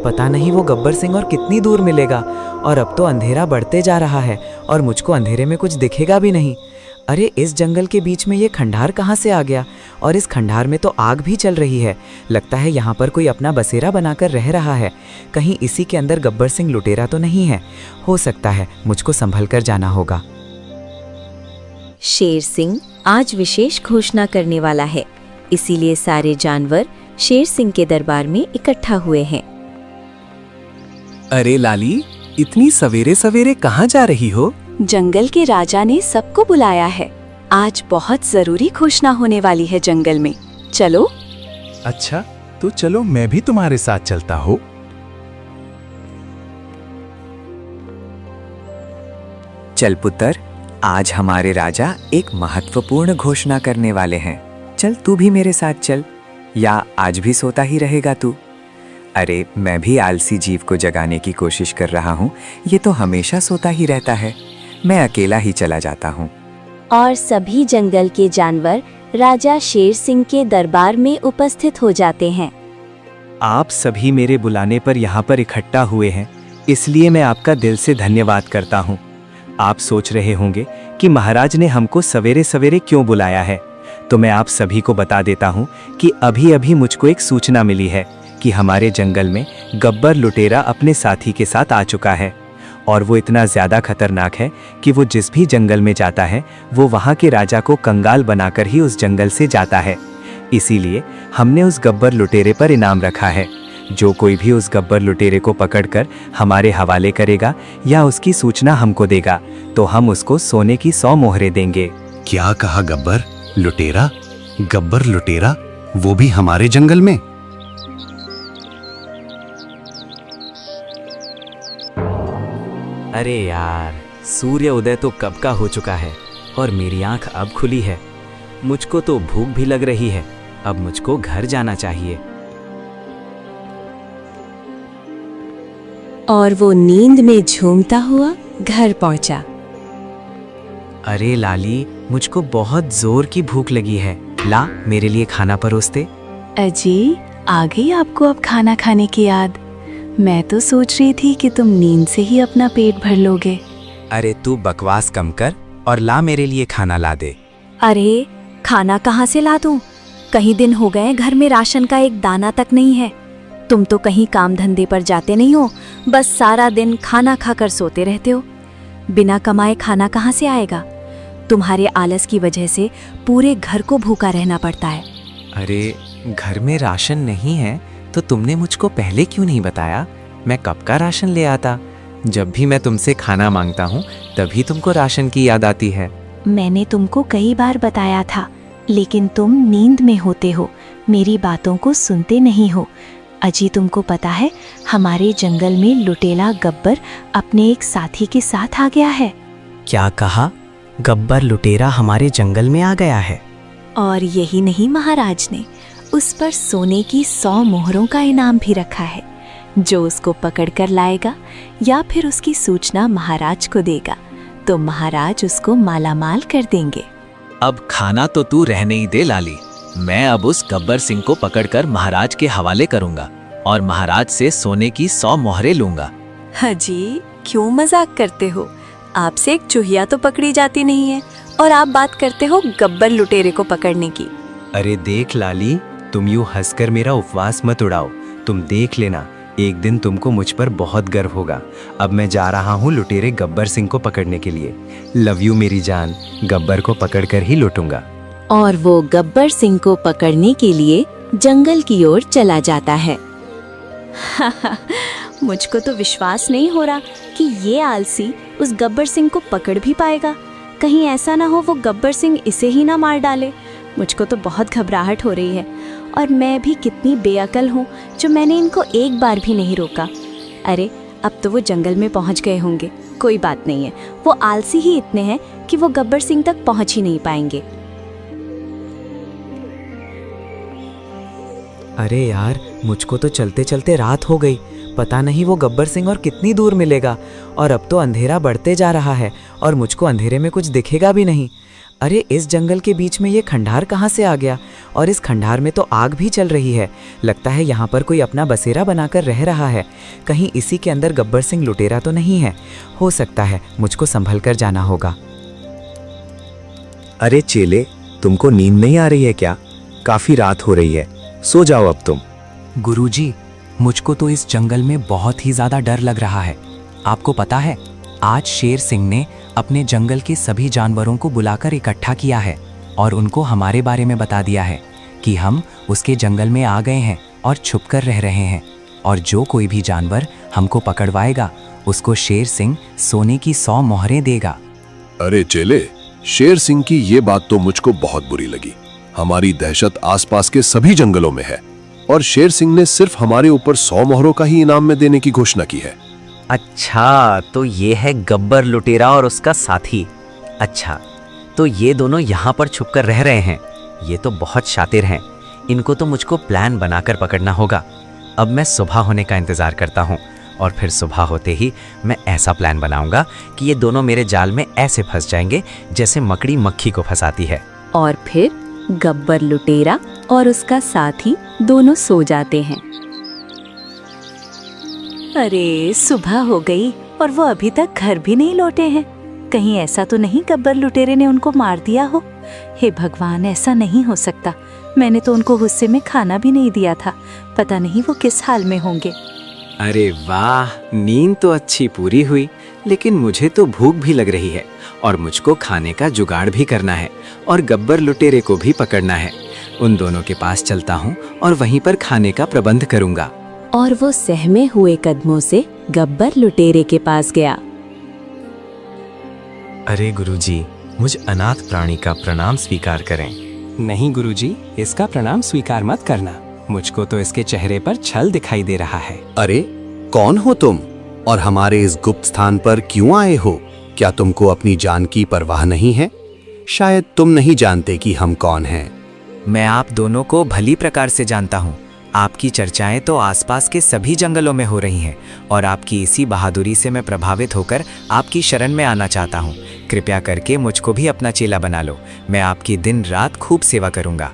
पता नहीं वो गब्बर सिंह और कितनी दूर मिलेगा। और अब तो अंधेरा बढ़ते जा रहा है और मुझको अंधेरे में कुछ दिखेगा भी नहीं। अरे इस जंगल के बीच में ये खंडार कहाँ से आ गया? और इस खंडार में तो आग भी चल रही है। लगता है यहाँ पर कोई अपना बसेरा बनाकर रह रहा है। कहीं इसी के अंदर गब्बर सिंह लुटेरा तो नहीं है? हो सकता है, मुझको संभल कर जाना होगा। शेर सिंह आज विशेष घोषणा करने वाला है, इसीलिए सारे जानवर शेर सिंह के दरबार में इकट्ठा हुए हैं। अरे लाली, इतनी सवेरे सवेरे कहाँ जा रही हो? जंगल के राजा ने सबको बुलाया है। आज बहुत जरूरी घोषणा होने वाली है जंगल में। चलो। अच्छा, तो चलो मैं भी तुम्हारे साथ चलता हूँ। चल पुत्र, आज हमारे राजा एक महत्वपूर्ण घोषणा करने वाले हैं। चल तू भी मेरे साथ चल, या आज भी सोता ही रहेगा तू? अरे मैं भी आलसी जीव को जगाने की कोशिश कर रहा हूँ, ये तो हमेशा सोता ही रहता है। मैं अकेला ही चला जाता हूँ। और सभी जंगल के जानवर राजा शेर सिंह के दरबार में उपस्थित हो जाते हैं। आप सभी मेरे बुलाने पर यहाँ पर इकट्ठा हुए हैं, इसलिए मैं आपका दिल से धन्यवाद करता हूँ। आप सोच रहे होंगे कि महाराज ने हमको सवेरे सवेरे क्यों बुलाया है, तो मैं आप सभी को बता देता हूँ कि अभी अभी मुझको एक सूचना मिली है कि हमारे जंगल में गब्बर लुटेरा अपने साथी के साथ आ चुका है। और वो इतना ज़्यादा खतरनाक है कि वो जिस भी जंगल में जाता है वो वहाँ के राजा को कंगाल बनाकर ही उस जंगल से जाता है। इसीलिए हमने उस गब्बर लुटेरे पर इनाम रखा है। जो कोई भी उस गब्बर लुटेरे को पकड़कर हमारे हवाले करेगा या उसकी सूचना हमको देगा, तो हम उसको सोने की 100 मोहरें देंगे। क्या कहा? गब्बर लुटेरा? गब्बर लुटेरा, वो भी हमारे जंगल में? अरे यार, सूर्य उदय तो कब का हो चुका है और मेरी आंख अब खुली है। मुझको तो भूख भी लग रही है। अब मुझको घर जाना चाहिए। और वो नींद में झूमता हुआ घर पहुंचा। अरे लाली, मुझको बहुत जोर की भूख लगी है। ला, मेरे लिए खाना परोस दे। अजी, आ गई आपको अब खाना खाने की याद? मैं तो सोच रही थी कि तुम नींद से ही अपना पेट भर लोगे। अरे तू बकवास कम कर और ला, मेरे लिए खाना ला दे। अरे खाना कहाँ से ला दूं? कई दिन हो गए घर में राशन का एक दाना तक नहीं है। तुम तो कहीं काम धंधे पर जाते नहीं हो, बस सारा दिन खाना खाकर सोते रहते हो। बिना कमाए खाना कहाँ से आएगा? तुम्हारे आलस की वजह से पूरे घर को भूखा रहना पड़ता है। अरे घर में राशन नहीं है तो तुमने मुझको पहले क्यों नहीं बताया? मैं कब का राशन ले आता। जब भी मैं तुमसे खाना मांगता हूँ तभी तुमको राशन की याद आती है। मैंने तुमको कई बार बताया था, लेकिन तुम नींद में होते हो, मेरी बातों को सुनते नहीं हो। अजी, तुमको पता है हमारे जंगल में लुटेरा गब्बर अपने एक साथी के साथ आ गया है। क्या कहा? गब्बर लुटेरा हमारे जंगल में आ गया है? और यही नहीं, महाराज ने उस पर सोने की 100 मोहरों का इनाम भी रखा है। जो उसको पकड़ कर लाएगा या फिर उसकी सूचना महाराज को देगा तो महाराज उसको मालामाल कर देंगे। अब खाना तो तू रहने ही दे लाली। मैं अब उस गब्बर सिंह को पकड़कर महाराज के हवाले करूंगा और महाराज से सोने की 100 मोहरें लूंगा। हाजी, क्यों मजाक करते हो? आपसे एक चूहिया तो पकड़ी जाती नहीं है और आप बात करते हो गब्बर लुटेरे को पकड़ने की। अरे देख लाली, तुम यूं हंसकर मेरा उपवास मत उड़ाओ। तुम देख लेना, एक दिन तुमको मुझ पर बहुत गर्व होगा। अब मैं जा रहा हूँ लुटेरे गब्बर सिंह को पकड़ने के लिए। लव यू मेरी जान, गब्बर को पकड़कर ही लूटूंगा। और वो गब्बर सिंह को पकड़ने के लिए जंगल की ओर चला जाता है। मुझको तो विश्वास नहीं हो रहा कि ये आलसी उस गब्बर सिंह को पकड़ भी पाएगा। कहीं ऐसा ना हो वो गब्बर सिंह इसे ही ना मार डाले। मुझको तो बहुत घबराहट हो रही है। और मैं भी कितनी बेअकल हूँ जो मैंने इनको एक बार भी नहीं रोका। अरे अब तो वो जंगल में पहुँच गए होंगे। कोई बात नहीं है, वो आलसी ही इतने हैं कि वो गब्बर सिंह तक पहुँच ही नहीं पाएंगे। अरे यार, मुझको तो चलते चलते रात हो गई। पता नहीं वो गब्बर सिंह और कितनी दूर मिलेगा। और अब तो अंधेरा बढ़ते जा रहा है और मुझको अंधेरे में कुछ दिखेगा भी नहीं। अरे इस जंगल के बीच में ये खंडार कहाँ से आ गया? और इस खंडार में तो आग भी चल रही है। लगता है यहाँ पर कोई अपना बसेरा बनाकर रह रहा है। कहीं इसी के अंदर गब्बर सिंह लुटेरा तो नहीं है? हो सकता है, मुझको संभल कर जाना होगा। अरे चेले, तुमको नींद नहीं आ रही है क्या? काफी रात हो रही है, सो जाओ अब तुम। गुरुजी, मुझको तो इस जंगल में बहुत ही ज्यादा डर लग रहा है। आपको पता है, आज शेर सिंह ने अपने जंगल के सभी जानवरों को बुलाकर इकट्ठा किया है और उनको हमारे बारे में बता दिया है कि हम उसके जंगल में आ गए हैं और छुपकर रह रहे हैं, और जो कोई भी जानवर हमको पकड़वाएगा उसको शेर सिंह सोने की 100 मोहरें देगा। अरे चेले, शेर सिंह की ये बात तो मुझको बहुत बुरी लगी। हमारी दहशत आसपास के सभी जंगलों में है और शेर सिंह ने सिर्फ हमारे ऊपर 100 मोहरों का ही इनाम में देने की घोषणा की है। अच्छा, तो ये है गब्बर लुटेरा और उसका साथी। अच्छा, तो ये दोनों यहाँ पर छुपकर रह रहे हैं। ये तो बहुत शातिर हैं। इनको तो मुझको प्लान बनाकर पकड़ना होगा। अब मैं सुबह होने का इंतजार करता हूँ और फिर सुबह होते ही मैं ऐसा प्लान बनाऊंगा कि ये दोनों मेरे जाल में ऐसे फंस जाएंगे जैसे मकड़ी मक्खी को फंसाती है। और फिर गब्बर लुटेरा और उसका साथी दोनों सो जाते हैं। अरे सुबह हो गई और वो अभी तक घर भी नहीं लौटे हैं। कहीं ऐसा तो नहीं गब्बर लुटेरे ने उनको मार दिया हो? हे भगवान, ऐसा नहीं हो सकता। मैंने तो उनको गुस्से में खाना भी नहीं दिया था। पता नहीं वो किस हाल में होंगे। अरे वाह, नींद तो अच्छी पूरी हुई, लेकिन मुझे तो भूख भी लग रही है और मुझको खाने का जुगाड़ भी करना है और गब्बर लुटेरे को भी पकड़ना है। उन दोनों के पास चलता हूँ और वहीं पर खाने का प्रबंध करूँगा। और वो सहमे हुए कदमों से गब्बर लुटेरे के पास गया। अरे गुरुजी, मुझ अनाथ प्राणी का प्रणाम स्वीकार करें। नहीं गुरुजी, इसका प्रणाम स्वीकार मत करना। मुझको तो इसके चेहरे पर छल दिखाई दे रहा है। अरे कौन हो तुम और हमारे इस गुप्त स्थान पर क्यों आए हो? क्या तुमको अपनी जान की परवाह नहीं है? शायद तुम नहीं जानते कि हम कौन हैं। मैं आप दोनों को भली प्रकार से जानता हूँ। आपकी चर्चाएं तो आसपास के सभी जंगलों में हो रही हैं और आपकी इसी बहादुरी से मैं प्रभावित होकर आपकी शरण में आना चाहता हूँ। कृपया करके मुझको भी अपना चेला बना लो। मैं आपकी दिन रात खूब सेवा करूँगा।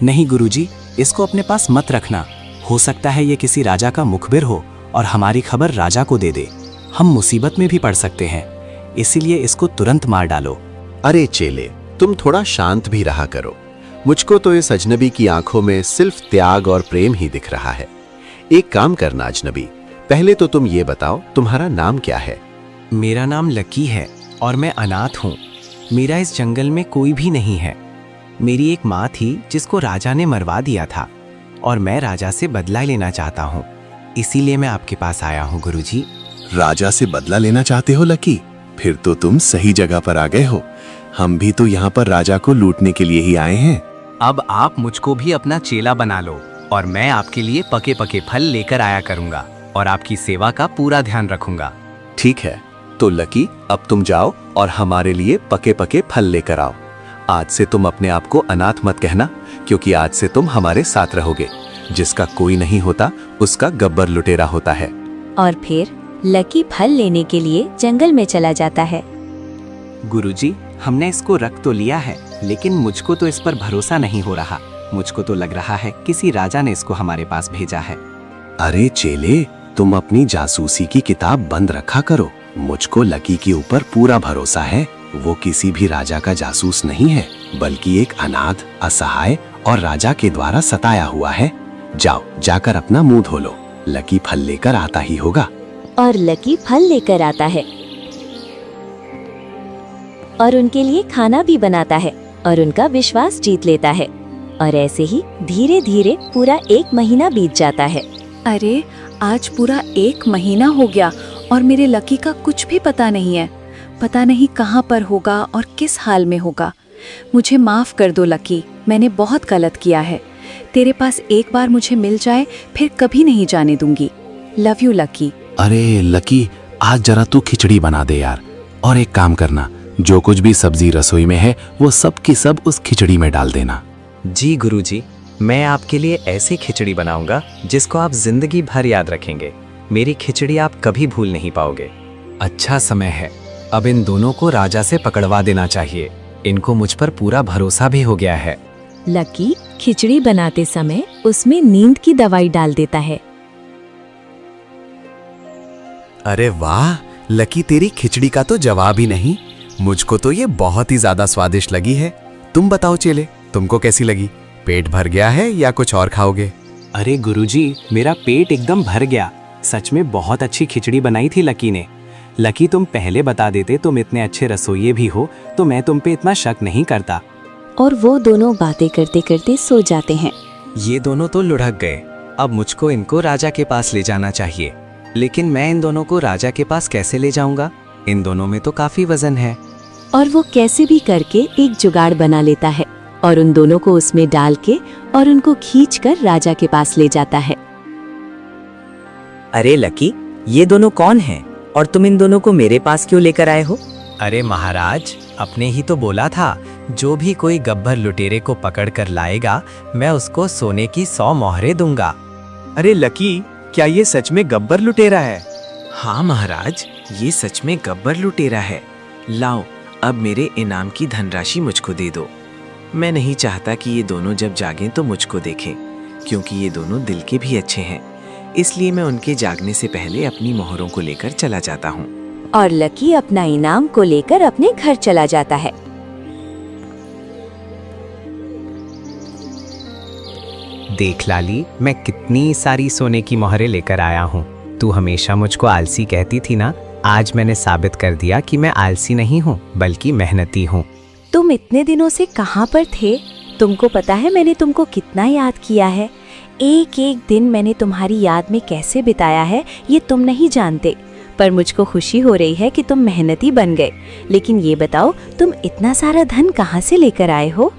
नहीं गुरुजी, इसको अपने पास मत रखना। हो सकता है ये किसी राजा का मुखबिर हो और हमारी खबर राजा को दे दे। हम मुसीबत में भी पड़ सकते हैं, इसीलिए इसको तुरंत मार डालो। अरे चेले, तुम थोड़ा शांत भी रहा करो। मुझको तो इस अजनबी की आंखों में सिर्फ त्याग और प्रेम ही दिख रहा है। एक काम करना अजनबी, पहले तो तुम ये बताओ तुम्हारा नाम क्या है? मेरा नाम लकी है और मैं अनाथ हूँ। मेरा इस जंगल में कोई भी नहीं है। मेरी एक माँ थी जिसको राजा ने मरवा दिया था और मैं राजा से बदला लेना चाहता हूँ, इसीलिए मैं आपके पास आया हूँ गुरुजी। राजा से बदला लेना चाहते हो लकी? फिर तो तुम सही जगह पर आ गए हो। हम भी तो यहाँ पर राजा को लूटने के लिए ही आए हैं। अब आप मुझको भी अपना चेला बना लो और मैं आपके लिए पके पके फल लेकर आया करूँगा और आपकी सेवा का पूरा ध्यान रखूंगा। ठीक है, तो लकी अब तुम जाओ और हमारे लिए पके पके फल लेकर आओ। आज से तुम अपने आप को अनाथ मत कहना, क्योंकि आज से तुम हमारे साथ रहोगे। जिसका कोई नहीं होता उसका गब्बर लुटेरा होता है। और फिर लकी फल लेने के लिए जंगल में चला जाता है। गुरुजी, हमने इसको रख तो लिया है, लेकिन मुझको तो इस पर भरोसा नहीं हो रहा। मुझको तो लग रहा है किसी राजा ने इसको हमारे पास भेजा है। अरे चेले, तुम अपनी जासूसी की किताब बंद रखा करो। मुझको लकी के ऊपर पूरा भरोसा है। वो किसी भी राजा का जासूस नहीं है, बल्कि एक अनाथ, असहाय और राजा के द्वारा सताया हुआ है। जाओ, जाकर अपना मुंह धो लो। लकी फल लेकर आता ही होगा। और लकी फल लेकर आता है और उनके लिए खाना भी बनाता है और उनका विश्वास जीत लेता है। और ऐसे ही धीरे धीरे पूरा 1 महीना बीत जाता है। अरे आज पूरा 1 महीना हो गया और मेरे लकी का कुछ भी पता नहीं है। पता नहीं कहाँ पर होगा और किस हाल में होगा। मुझे माफ कर दो लकी, मैंने बहुत गलत किया है। तेरे पास एक बार मुझे मिल जाए फिर कभी नहीं जाने दूंगी। Love you lucky. अरे लकी, आज जरा तू खिचड़ी बना दे यार। और एक काम करना, जो कुछ भी सब्जी रसोई में है वो सब की सब उस खिचड़ी में डाल देना। जी गुरुजी, मैं आपके लिए ऐसी खिचड़ी बनाऊंगा जिसको आप जिंदगी भर याद रखेंगे। मेरी खिचड़ी आप कभी भूल नहीं पाओगे। अच्छा समय है, अब इन दोनों को राजा से पकड़वा देना चाहिए। इनको मुझ पर पूरा भरोसा भी हो गया है। लकी खिचड़ी बनाते समय उसमें नींद की दवाई डाल देता है। अरे वाह, लकी तेरी खिचड़ी का तो जवाब ही नहीं। मुझको तो ये बहुत ही ज्यादा स्वादिष्ट लगी है। तुम बताओ चेले, तुमको कैसी लगी? पेट भर गया है या कुछ और खाओगे? अरे गुरुजी, मेरा पेट एकदम भर गया। सच में बहुत अच्छी खिचड़ी बनाई थी लकी ने। लकी, तुम पहले बता देते तुम इतने अच्छे रसोइये भी हो तो मैं तुम पे इतना शक नहीं करता। और वो दोनों बातें करते करते सो जाते हैं। ये दोनों तो लुढ़क गए। अब मुझको इनको राजा के पास ले जाना चाहिए। लेकिन मैं इन दोनों को राजा के पास कैसे ले जाऊंगा? इन दोनों में तो काफी वजन है। और वो कैसे भी करके एक जुगाड़ बना लेता है और उन दोनों को उसमें डाल के और उनको खींचकर राजा के पास ले जाता है। अरे लकी, ये दोनों कौन हैं और तुम इन दोनों को मेरे पास क्यों लेकर आए हो? अरे महाराज, अपने ही तो बोला था, जो भी कोई गब्बर लुटेरे को पकड़ कर लाएगा मैं उसको सोने की 100 मोहरें दूंगा। अरे लकी, क्या ये सच में गब्बर लुटेरा है? हाँ महाराज, ये सच में गब्बर लुटेरा है। लाओ, अब मेरे इनाम की धनराशि मुझको दे दो। मैं नहीं चाहता कि ये दोनों जब जागें तो मुझको देखें, क्योंकि ये दोनों दिल के भी अच्छे हैं। इसलिए मैं उनके जागने से पहले अपनी मोहरों को लेकर चला जाता हूँ। और लकी अपना इनाम को लेकर अपने घर चला जाता है। देख लाली, मैं कितनी सारी सोने की मोहरें लेकर आया हूँ। तू हमेशा मुझको आलसी कहती थी ना, आज मैंने साबित कर दिया कि मैं आलसी नहीं हूँ बल्कि मेहनती हूँ। तुम इतने दिनों से कहाँ पर थे? तुमको पता है मैंने तुमको कितना याद किया है। एक एक दिन मैंने तुम्हारी याद में कैसे बिताया है ये तुम नहीं जानते। पर मुझको खुशी हो रही है कि तुम मेहनती बन गए। लेकिन ये बताओ, तुम इतना सारा धन कहाँ से लेकर आए हो?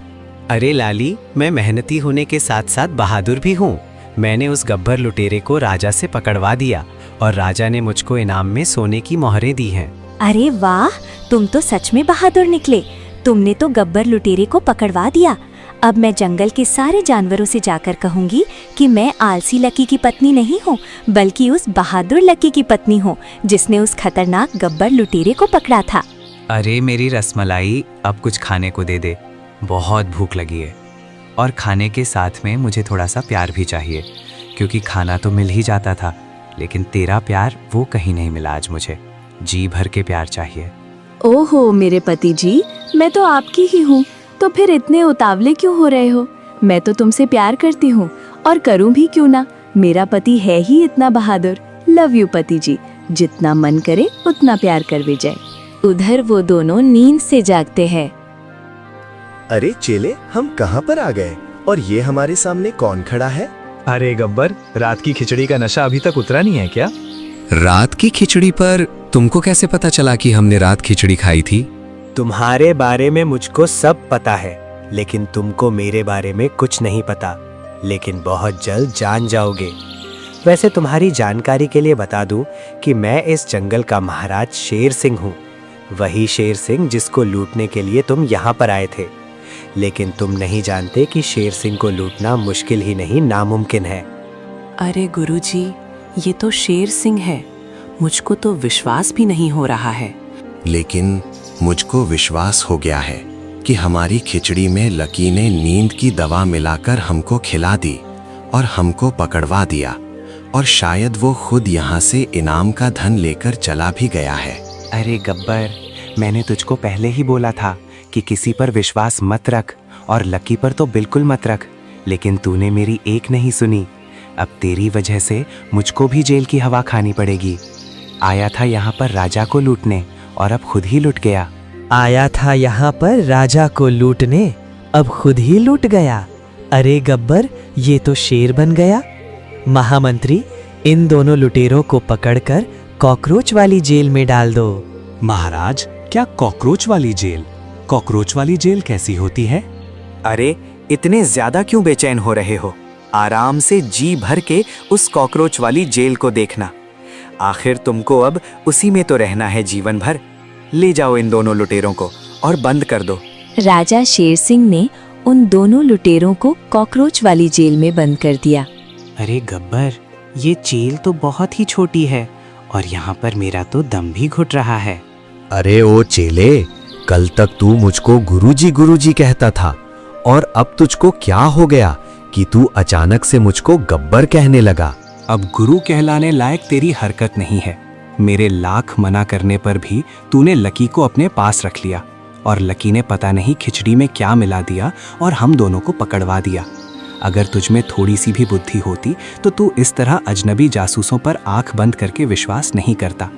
अरे लाली, मैं मेहनती होने के साथ साथ बहादुर भी हूँ। मैंने उस गब्बर लुटेरे को राजा से पकड़वा दिया और राजा ने मुझको इनाम में सोने की मोहरें दी हैं। अरे वाह, तुम तो सच में बहादुर निकले। तुमने तो गब्बर लुटेरे को पकड़वा दिया। अब मैं जंगल के सारे जानवरों से जाकर कहूंगी कि मैं आलसी लकी की पत्नी नहीं हूँ, बल्कि उस बहादुर लकी की पत्नी हूँ जिसने उस खतरनाक गब्बर लुटेरे को पकड़ा था। अरे मेरी रसमलाई, अब कुछ खाने को दे दे। बहुत भूख लगी है और खाने के साथ में मुझे थोड़ा सा प्यार भी चाहिए, क्योंकि खाना तो मिल ही जाता था, लेकिन तेरा प्यार वो कहीं नहीं मिला आज मुझे। जी भर के प्यार चाहिए। ओहो मेरे पति जी, मैं तो आपकी ही हूँ, तो फिर इतने उतावले क्यों हो रहे हो? मैं तो तुमसे प्यार करती हूँ और करूँ भी क्यों ना। मेरा पति है ही इतना बहादुर। लव यू पति जी, जितना मन करे उतना प्यार कर भी जाए। उधर वो दोनों नींद से जागते हैं। अरे चेले, हम कहाँ पर आ गए और ये हमारे सामने कौन खड़ा है? अरे गब्बर, रात की खिचड़ी का नशा अभी तक उतरा नहीं है क्या? रात की खिचड़ी पर तुमको कैसे पता चला कि हमने रात खिचड़ी खाई थी? तुम्हारे बारे में मुझको सब पता है, लेकिन तुमको मेरे बारे में कुछ नहीं पता। लेकिन बहुत जल्द जान जाओगे। वैसे तुम्हारी जानकारी के लिए बता दूं कि मैं इस जंगल का महाराज शेर सिंह हूँ। वही शेर सिंह जिसको लूटने के लिए तुम यहाँ पर आए थे। लेकिन तुम नहीं जानते कि शेर सिंह को लूटना मुश्किल ही नहीं, नामुमकिन है। अरे गुरुजी, ये तो शेर सिंह है। मुझको तो विश्वास भी नहीं हो रहा है। लेकिन मुझको विश्वास हो गया है कि हमारी खिचड़ी में लकी ने नींद की दवा मिलाकर हमको खिला दी और हमको पकड़वा दिया, और शायद वो खुद यहाँ से इनाम का धन लेकर चला भी गया है। अरे गब्बर, मैंने तुझको पहले ही बोला था कि किसी पर विश्वास मत रख, और लकी पर तो बिल्कुल मत रख। लेकिन तूने मेरी एक नहीं सुनी। अब तेरी वजह से मुझको भी जेल की हवा खानी पड़ेगी। आया था यहाँ पर राजा को लूटने और अब खुद ही लुट गया। आया था यहाँ पर राजा को लूटने, अब खुद ही लूट गया। अरे गब्बर, ये तो शेर बन गया। महामंत्री, इन दोनों लुटेरों को पकड़कर कॉकरोच वाली जेल में डाल दो। महाराज, क्या कॉकरोच वाली जेल? कॉकरोच वाली जेल कैसी होती है? अरे इतने ज्यादा क्यों बेचैन हो रहे हो? आराम से जी भर के उस कॉकरोच वाली जेल को देखना। आखिर तुमको अब उसी में तो रहना है जीवन भर। ले जाओ इन दोनों लुटेरों को और बंद कर दो। राजा शेर सिंह ने उन दोनों लुटेरों को कॉकरोच वाली जेल में बंद कर दिया। अरे गब्बर, ये जेल तो बहुत ही छोटी है और यहाँ पर मेरा तो दम भी घुट रहा है। अरे ओ चेले, कल तक तू मुझको गुरुजी कहता था, और अब तुझको क्या हो गया कि तू अचानक से मुझको गब्बर कहने लगा? अब गुरु कहलाने लायक तेरी हरकत नहीं है। मेरे लाख मना करने पर भी तूने लकी को अपने पास रख लिया, और लकी ने पता नहीं खिचड़ी में क्या मिला दिया और हम दोनों को पकड़वा दिया। अगर तुझ में थोड़ी सी भी बुद्धि होती तो तू इस तरह अजनबी जासूसों पर आंख बंद करके विश्वास नहीं करता।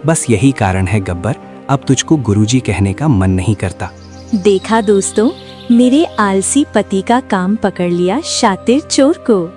बस यही कारण है गब्बर, अब तुझको गुरुजी कहने का मन नहीं करता। देखा दोस्तों, मेरे आलसी पति का काम पकड़ लिया शातिर चोर को।